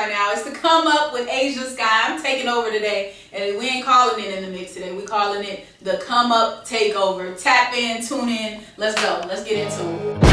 right now. It's the Come Up with Ashia Skye. I'm taking over today, and we ain't calling it in the mix today. We calling it the Come Up Takeover. Tap in, tune in. Let's go. Let's get into it.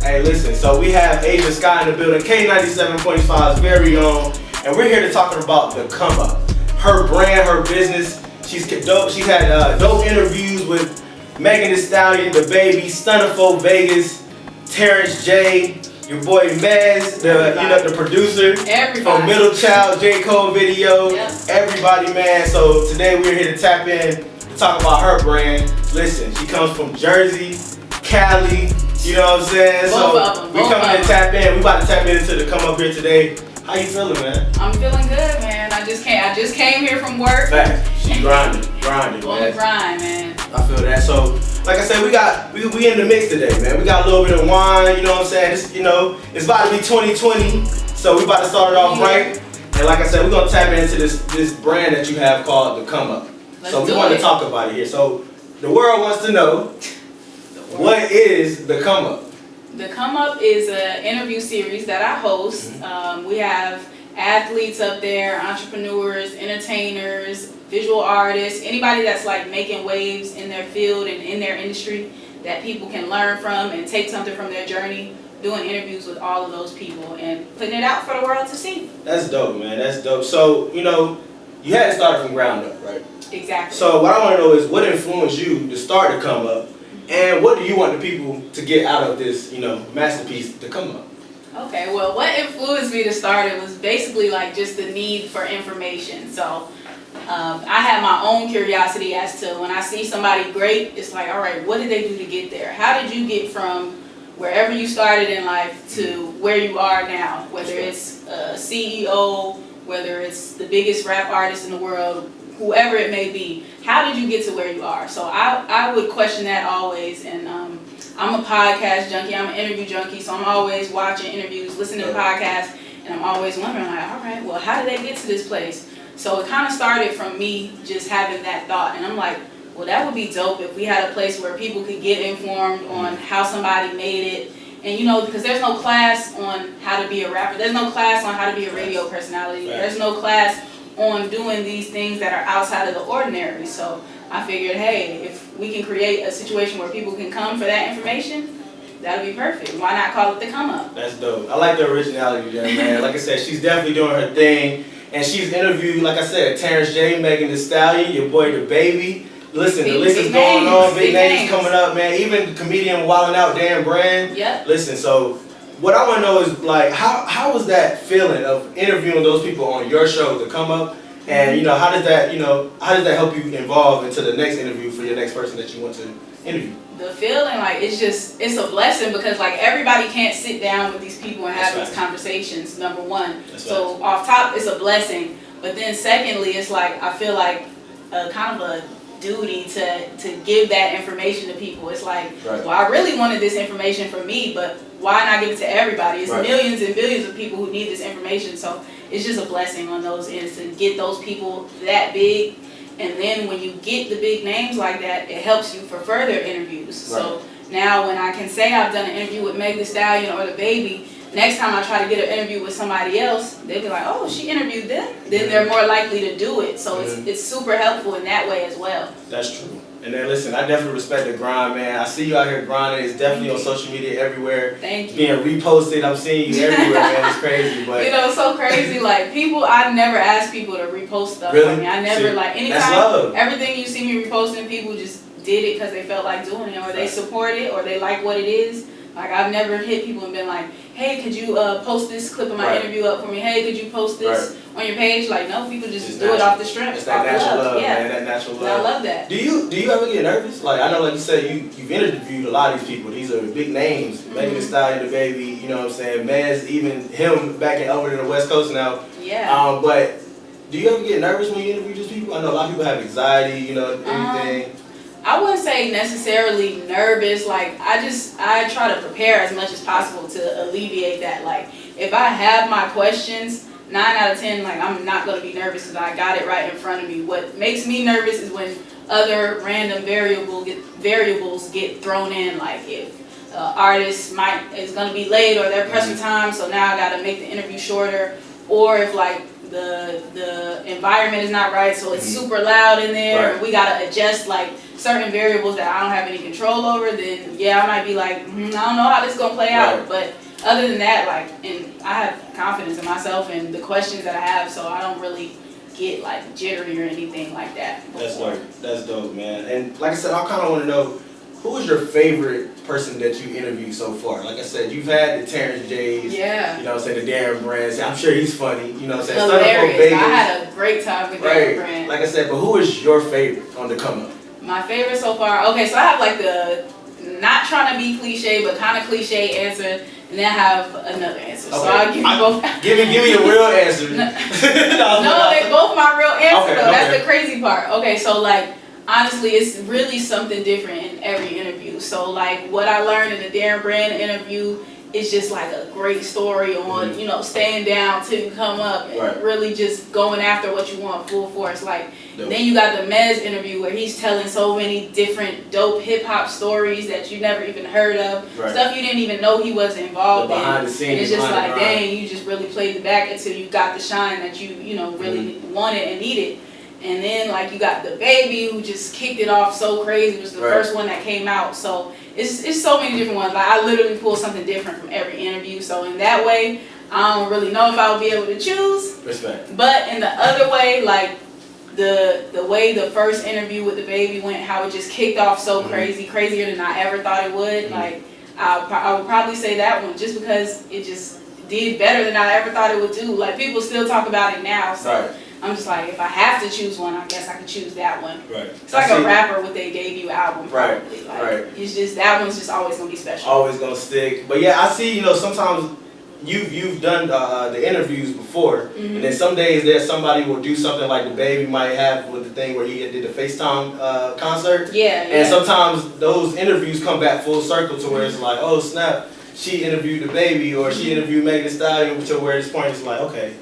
Hey, listen, so we have Ashia Skye in the building, K97.5's very own, and we're here to talk about the Come Up. Her brand, her business. She's dope. She had dope interviews with Thee Stallion, DaBaby, Stunnerful Vegas, Terrence J, your boy Mez, the producer from Middle Child, J. Cole video, everybody, man. So today we're here to tap in to talk about her brand. Listen, she comes from Jersey, Cali, you know what I'm saying? So we coming to tap in. We about to tap into the Come Up here today. How you feeling, man? I'm feeling good, man. I just came here from work. Fact. She grinding, on the grind, man. I feel that. So, like I said, we in the mix today, man. We got a little bit of wine, you know what I'm saying? This, it's about to be 2020, so we about to start it off right. And like I said, we're gonna tap into this brand that you have called the Come Up. So we want to talk about it here. So the world wants to know, what is the Come Up? The Come Up is an interview series that I host. We have athletes up there, entrepreneurs, entertainers, visual artists, anybody that's like making waves in their field and in their industry that people can learn from and take something from their journey, doing interviews with all of those people and putting it out for the world to see. That's dope, man. That's dope. So, you had to start from ground up, right? Exactly. So what I want to know is what influenced you to start the Come Up, and what do you want the people to get out of this, masterpiece, the Come Up? Okay, well, what influenced me to start it was basically like just the need for information. So I had my own curiosity as to when I see somebody great, it's like, all right, what did they do to get there? How did you get from wherever you started in life to where you are now? Whether it's a CEO, whether it's the biggest rap artist in the world, whoever it may be, how did you get to where you are? So I would question that always, and I'm a podcast junkie, I'm an interview junkie, so I'm always watching interviews, listening to podcasts, and I'm always wondering, like, all right, well, how did they get to this place? So it kind of started from me just having that thought, and I'm like, well, that would be dope if we had a place where people could get informed on how somebody made it, and because there's no class on how to be a rapper, there's no class on how to be a radio personality, there's no class on doing these things that are outside of the ordinary. So I figured, hey, if we can create a situation where people can come for that information, that'll be perfect. Why not call it the Come Up? That's dope. I like the originality there, man. Like I said, she's definitely doing her thing. And she's interviewed, like I said, Terrence J, Thee Stallion, your boy DaBaby. Listen, the list is going on. Big names coming up, man. Even comedian Wildin' Out, Dan Brand. Yep. Listen, so what I want to know is, like, how was that feeling of interviewing those people on your show to Come Up? And, how does that help you evolve into the next interview for your next person that you want to interview? The feeling, like, it's a blessing because, like, everybody can't sit down with these people and have these conversations, number one. So off top, it's a blessing. But then secondly, it's like, I feel like kind of a duty to give that information to people. It's like, well, I really wanted this information for me, but why not give it to everybody? It's millions and billions of people who need this information. So it's just a blessing on those ends to get those people that big. And then when you get the big names like that, it helps you for further interviews. So now when I can say I've done an interview with Thee Stallion or DaBaby, next time I try to get an interview with somebody else, they'll be like, oh, she interviewed them. Then they're more likely to do it. So it's super helpful in that way as well. That's true. And then listen, I definitely respect the grind, man. I see you out here grinding. It's definitely on social media everywhere. Thank you. Being reposted. I'm seeing you everywhere, man. It's crazy. But it's so crazy. Like, I never ask people to repost stuff for me. I never, anytime, everything you see me reposting, people just did it because they felt like doing it, or they support it, or they like what it is. Like, I've never hit people and been like, hey, could you post this clip of my interview up for me? Hey, could you post this on your page? Like, no, people just do it off the strength. It's that natural love, man. That natural love. I love that. Do you ever get nervous? Like, I know, like you said, you've interviewed a lot of these people. These are big names. Thee Stallion, DaBaby, you know what I'm saying? Mez, even him back over to the West Coast now. Yeah. But do you ever get nervous when you interview these people? I know a lot of people have anxiety, everything. I wouldn't say necessarily nervous. Like, I try to prepare as much as possible to alleviate that. Like, if I have my questions, 9 out of 10, like, I'm not going to be nervous because I got it right in front of me. What makes me nervous is when other random variables get thrown in. Like, if artist is gonna be late or they're pressed for time, so now I gotta make the interview shorter. Or if like the environment is not right, so it's super loud in there, and we gotta adjust like certain variables that I don't have any control over, then yeah, I might be like, I don't know how this is gonna play out. But other than that, like, and I have confidence in myself and the questions that I have, so I don't really get like jittery or anything like that. That's dope. That's dope, man. And like I said, I kind of want to know, who is your favorite person that you interviewed so far? Like I said, you've had the Terrence J's, you know what I'm saying, the Darren Brands. I'm sure he's funny, you know what I'm saying. Hilarious. I had a great time with Darren Brand. Like I said, but who is your favorite on the come up? My favorite so far, okay, so I have like the, not trying to be cliche, but kind of cliche answer, and then I have another answer. So I'll give you both. Give me the real answer. No, they're both my real answer though. That's the crazy part. Okay, so like, honestly, it's really something different in every interview. So like what I learned in the Darren Brand interview is just like a great story on, you know, staying down till you come up and really just going after what you want full force. Like then you got the Mez interview where he's telling so many different dope hip hop stories that you never even heard of, stuff you didn't even know he was involved in. Behind the scenes, and it's just like, dang, you just really played the back until you got the shine that you know really wanted and needed. And then like you got DaBaby who just kicked it off so crazy. It was the first one that came out. So it's so many different ones. Like I literally pull something different from every interview. So in that way, I don't really know if I would be able to choose. Respect. But in the other way, like the way the first interview with DaBaby went, how it just kicked off so crazy, crazier than I ever thought it would. Like I would probably say that one just because it just did better than I ever thought it would do. Like people still talk about it now. So I'm just like, if I have to choose one, I guess I could choose that one. It's like a rapper with their debut album, probably. It's just, that one's just always gonna be special. Always gonna stick. But yeah, I see. You know, sometimes you've done the interviews before, and then some days there's somebody will do something like DaBaby might have with the thing where he did the FaceTime concert. And sometimes those interviews come back full circle to where it's like, oh snap, she interviewed DaBaby or she interviewed Thee Stallion, to where this point is like, okay.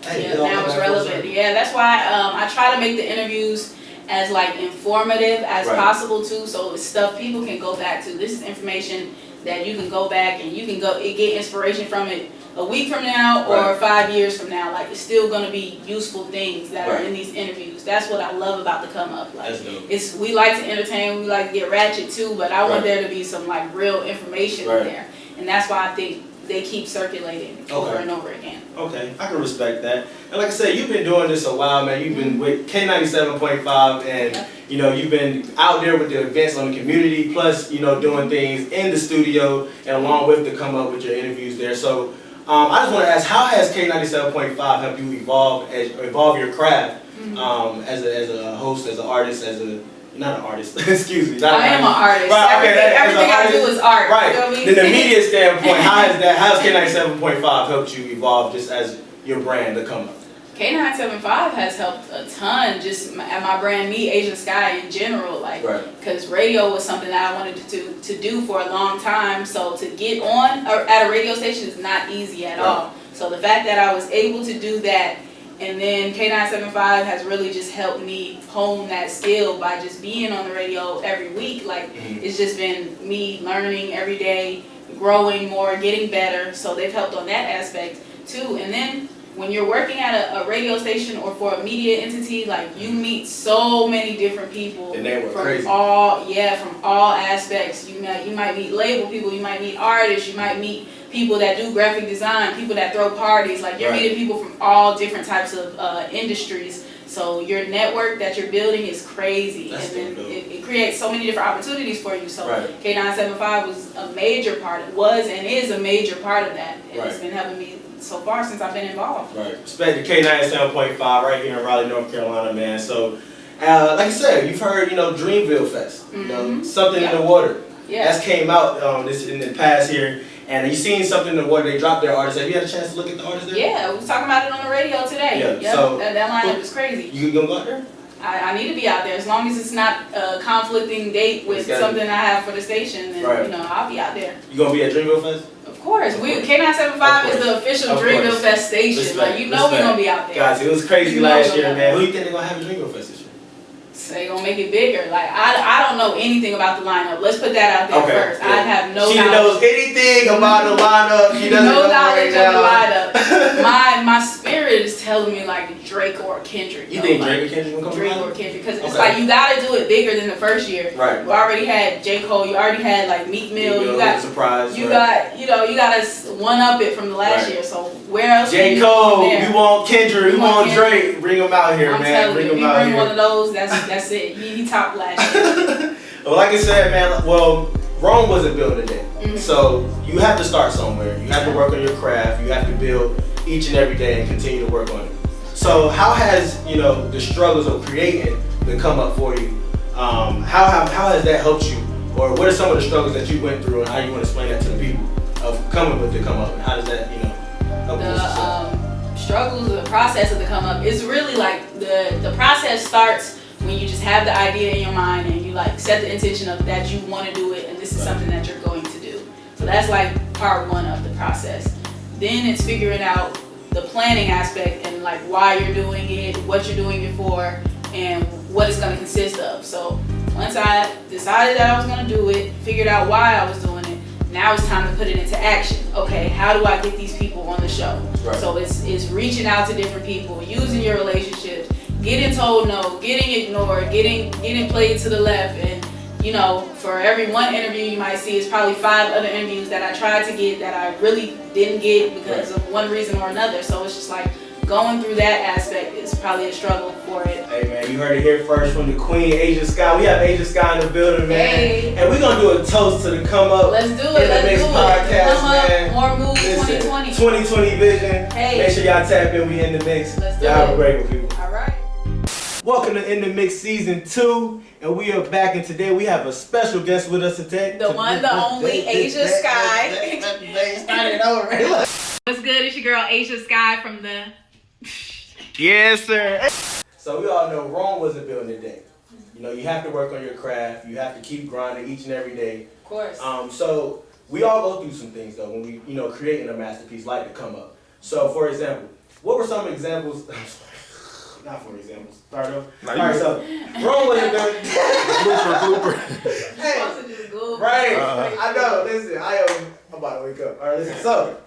Hey, now it's relevant. Yeah, that's why I try to make the interviews as like informative as possible too, so it's stuff people can go back to. This is information that you can go back and you can get inspiration from it a week from now or 5 years from now. Like it's still gonna be useful things that are in these interviews. That's what I love about the come up. Like we like to entertain, we like to get ratchet too, but I want there to be some like real information in there, and that's why I think they keep circulating over and over again. Okay, I can respect that. And like I said, you've been doing this a while, man. You've been with K97.5, and you know you've been out there with the events on the community, plus you know doing things in the studio, and along with the come up with your interviews there. So I just want to ask, how has K97.5 helped you evolve your craft as a host, as an artist, not an artist, excuse me. I am an artist. Everything I do is art. Right. You know what I mean? Then the media standpoint, how has K97.5 helped you evolve just as your brand to come up? K975 has helped a ton, just at my brand, me, Ashia Skye in general, like, because radio was something that I wanted to do for a long time. So to get on at a radio station is not easy at all. So the fact that I was able to do that, and then K975 has really just helped me hone that skill by just being on the radio every week. Like it's just been me learning every day, growing more, getting better. So they've helped on that aspect too. And then when you're working at a radio station or for a media entity, like you meet so many different people from all aspects. You might meet label people, you might meet artists, you might meet people that do graphic design, people that throw parties. Like you're meeting people from all different types of industries. So your network that you're building is crazy, and then it creates so many different opportunities for you. So K975 was a major part, and is a major part of that. And it's been helping me so far since I've been involved. Respect to K97.5 right here in Raleigh, North Carolina, man. So, like I said, you've heard, Dreamville Fest, you know, Something in the Water. That's came out in the past here. And you seen Something in the Water, they dropped their artists. Have you had a chance to look at the artists there? Yeah, we was talking about it on the radio today. So that lineup is crazy. You gonna go out there? I need to be out there, as long as it's not a conflicting date with something I have for the station, then I'll be out there. You gonna be at Dreamville Fest? Of course, K975 is the official Dreamville Fest station. Like we're gonna be out there. Guys, it was crazy last year, man. Who do you think they're gonna have at Dreamville Fest this year? So they gonna make it bigger. Like I don't know anything about the lineup. Let's put that out there first. Yeah. I have no. She knowledge. knows anything about the lineup. She doesn't no know knowledge right of now. the lineup. My spirit is telling me like Drake or Kendrick. You think Drake or Kendrick will come? Drake or Kendrick, because it's like you gotta do it bigger than the first year. Right. You already had J. Cole. You already had like Meek Mill. You got surprise. You got you gotta one up it from the last year. So where else? J. Cole. We want Kendrick. We want Drake. Bring him out here, man. Bring him out here. One of those. That's it. He top last year. Well, like I said, man. Well, Rome wasn't built today. So you have to start somewhere. You have to work on your craft. You have to build each and every day and continue to work on it. So how has the struggles of creating the come up for you? How has that helped you? Or what are some of the struggles that you went through, and how you want to explain that to the people of coming with the come up? And how does that help you? Struggles, the process of the come up is really like the process starts when you just have the idea in your mind and you like set the intention of that you want to do it and this is something that you're going to do. So that's like part one of the process. Then it's figuring out the planning aspect and like why you're doing it, what you're doing it for, and what it's going to consist of. So once I decided that I was going to do it, figured out why I was doing it, now it's time to put it into action. Okay, how do I get these people on the show? Right. So it's reaching out to different people, using your relationships, getting told no, getting ignored, getting played to the left, and for every one interview you might see, it's probably 5 other interviews that I tried to get that I really didn't get because of one reason or another. So it's just like going through that aspect is probably a struggle for it. Hey man, you heard it here first from the Queen, Ashia Skye. We have Ashia Skye in the building, man. Hey. And we're gonna do a toast to the come up. Let's do it. Let's do it. Podcast, come man. Up, more moves 2020. 2020 vision. Hey. Make sure y'all tap in. We in the mix. Let's do y'all it. have a great one, people. All right. Welcome to In the Mix Season 2, and we are back, and today we have a special guest with us today. The one, the only, Ashia Skye. Started over. What's good? It's your girl, Ashia Skye from the... Yes, sir. So we all know Rome wasn't built in a day. You have to work on your craft. You have to keep grinding each and every day. Of course. So we all go through some things, though, when we, creating a masterpiece like the come up. So, for example, what were some examples... Not for examples. Start over. Alright, so Rome wasn't built. Blooper. Hey, right. I know. Listen, I'm about to wake up. All right, listen. So